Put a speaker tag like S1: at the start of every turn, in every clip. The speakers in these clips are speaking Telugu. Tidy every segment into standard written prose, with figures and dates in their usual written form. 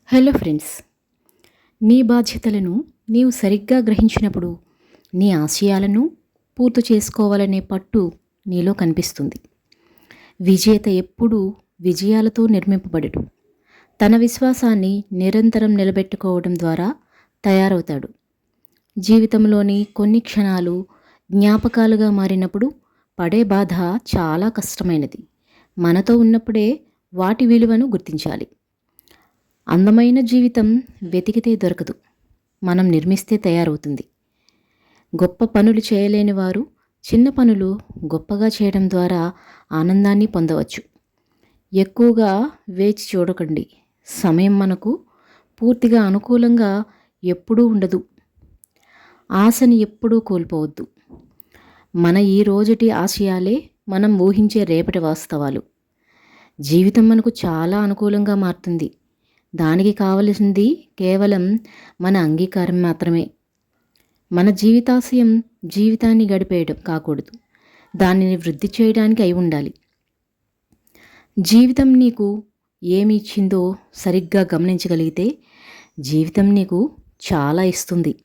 S1: హలో ఫ్రెండ్స్, నీ బాధ్యతలను నీవు సరిగ్గా గ్రహించినప్పుడు నీ ఆశయాలను పూర్తి చేసుకోవాలనే పట్టు నీలో కనిపిస్తుంది. విజేత ఎప్పుడూ విజయాలతో నిర్మింపబడడు, తన విశ్వాసాన్ని నిరంతరం నిలబెట్టుకోవడం ద్వారా తయారవుతాడు. జీవితంలోని కొన్ని క్షణాలు జ్ఞాపకాలుగా మారినప్పుడు పడే బాధ చాలా కష్టమైనది. మనతో ఉన్నప్పుడే వాటి విలువను గుర్తించాలి. అందమైన జీవితం వెతికితే దొరకదు, మనం నిర్మిస్తే తయారవుతుంది. గొప్ప పనులు చేయలేని వారు చిన్న పనులు గొప్పగా చేయడం ద్వారా ఆనందాన్ని పొందవచ్చు. ఎక్కువగా వేచి చూడకండి, సమయం మనకు పూర్తిగా అనుకూలంగా ఎప్పుడూ ఉండదు. ఆశని ఎప్పుడూ కోల్పోవద్దు. మన ఈ రోజుటి ఆశయాలే మనం ఊహించే రేపటి వాస్తవాలు. జీవితం మనకు చాలా అనుకూలంగా మారుతుంది. దానికి కావలసింది కేవలం మన అంగీకారం మాత్రమే. మన జీవితాశయం జీవితాన్ని గడిపేయడం కాకూడదు, దానిని వృద్ధి చేయడానికి అయి ఉండాలి. జీవితం నీకు ఏమి ఇచ్చిందో సరిగ్గా గమనించగలిగితే జీవితం నీకు చాలా ఇస్తుంది.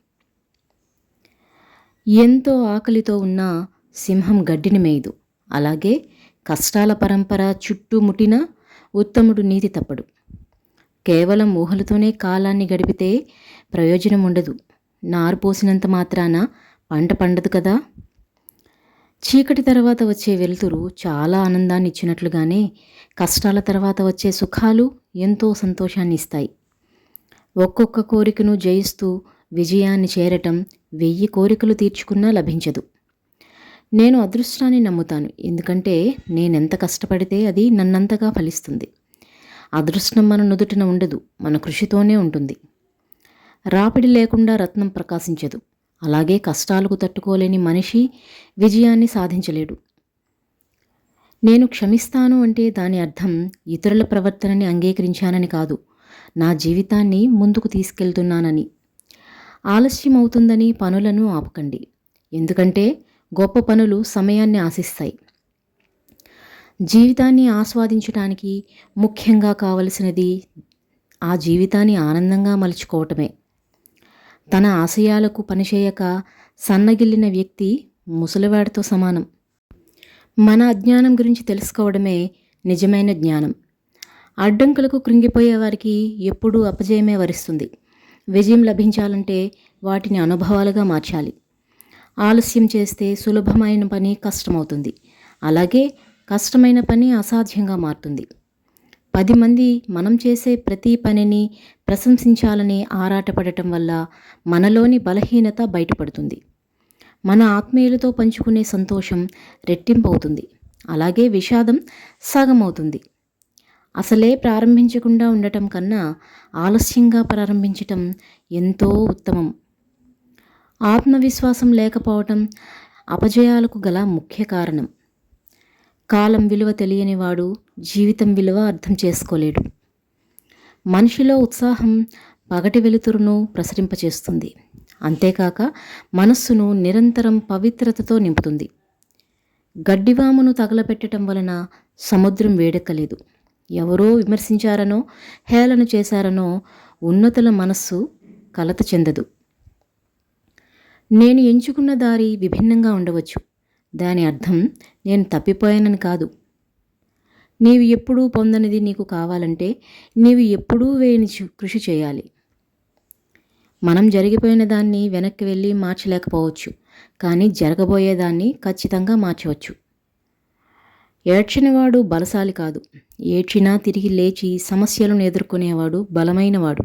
S1: ఎంతో ఆకలితో ఉన్న సింహం గడ్డిని మేయదు, అలాగే కష్టాల పరంపర చుట్టుముట్టిన ఉత్తముడు నీతి తప్పడు. కేవలం ఊహలతోనే కాలాన్ని గడిపితే ప్రయోజనం ఉండదు. నారు పోసినంత మాత్రాన పంట పండదు కదా. చీకటి తర్వాత వచ్చే వెలుతురు చాలా ఆనందాన్ని ఇచ్చినట్లుగానే కష్టాల తర్వాత వచ్చే సుఖాలు ఎంతో సంతోషాన్ని ఇస్తాయి. ఒక్కొక్క కోరికను జయిస్తూ విజయాన్ని చేరటం 1000 కోరికలు తీర్చుకున్నా లభించదు. నేను అదృష్టాన్ని నమ్ముతాను, ఎందుకంటే నేనెంత కష్టపడితే అది నన్నంతగా ఫలిస్తుంది. అదృష్టం మన నుదుటిన ఉండదు, మన కృషితోనే ఉంటుంది. రాపిడి లేకుండా రత్నం ప్రకాశించదు, అలాగే కష్టాలకు తట్టుకోలేని మనిషి విజయాన్ని సాధించలేడు. నేను క్షమిస్తాను అంటే దాని అర్థం ఇతరుల ప్రవర్తనని అంగీకరించానని కాదు, నా జీవితాన్ని ముందుకు తీసుకెళ్తున్నానని. ఆలస్యం అవుతుందని పనులను ఆపకండి, ఎందుకంటే గొప్ప పనులు సమయాన్ని ఆశిస్తాయి. జీవితాన్ని ఆస్వాదించడానికి ముఖ్యంగా కావలసినది ఆ జీవితాన్ని ఆనందంగా మలుచుకోవటమే. తన ఆశయాలకు పనిచేయక సన్నగిల్లిన వ్యక్తి ముసలివాడితో సమానం. మన అజ్ఞానం గురించి తెలుసుకోవడమే నిజమైన జ్ఞానం. అడ్డంకులకు కృంగిపోయే వారికి ఎప్పుడూ అపజయమే వరిస్తుంది. విజయం లభించాలంటే వాటిని అనుభవాలుగా మార్చాలి. ఆలస్యం చేస్తే సులభమైన పని కష్టమవుతుంది, అలాగే కష్టమైన పని అసాధ్యంగా మారుతుంది. 10 మంది మనం చేసే ప్రతి పనిని ప్రశంసించాలని ఆరాటపడటం వల్ల మనలోని బలహీనత బయటపడుతుంది. మన ఆత్మీయులతో పంచుకునే సంతోషం రెట్టింపు అవుతుంది, అలాగే విషాదం సగం అవుతుంది. అసలే ప్రారంభించకుండా ఉండటం కన్నా ఆలస్యంగా ప్రారంభించటం ఎంతో ఉత్తమం. ఆత్మవిశ్వాసం లేకపోవటం అపజయాలకు గల ముఖ్య కారణం. కాలం విలువ తెలియనివాడు జీవితం విలువ అర్థం చేసుకోలేడు. మనిషిలో ఉత్సాహం పగటి వెలుతురును ప్రసరింపచేస్తుంది, అంతేకాక మనస్సును నిరంతరం పవిత్రతతో నింపుతుంది. గడ్డివామును తగలపెట్టడం వలన సముద్రం వేడెక్కలేదు. ఎవరో విమర్శించారనో హేళన చేశారనో ఉన్నతుల మనస్సు కలత చెందదు. నేను ఎంచుకున్న దారి విభిన్నంగా ఉండవచ్చు, దాని అర్థం నేను తప్పిపోయానని కాదు. నీవు ఎప్పుడూ పొందనిది నీకు కావాలంటే నీవు ఎప్పుడూ వేయని కృషి చేయాలి. మనం జరిగిపోయిన దాన్ని వెనక్కి వెళ్ళి మార్చలేకపోవచ్చు, కానీ జరగబోయేదాన్ని ఖచ్చితంగా మార్చవచ్చు. ఏడ్చినవాడు బలశాలి కాదు, ఏడ్చినా తిరిగి లేచి సమస్యలను ఎదుర్కొనేవాడు బలమైనవాడు.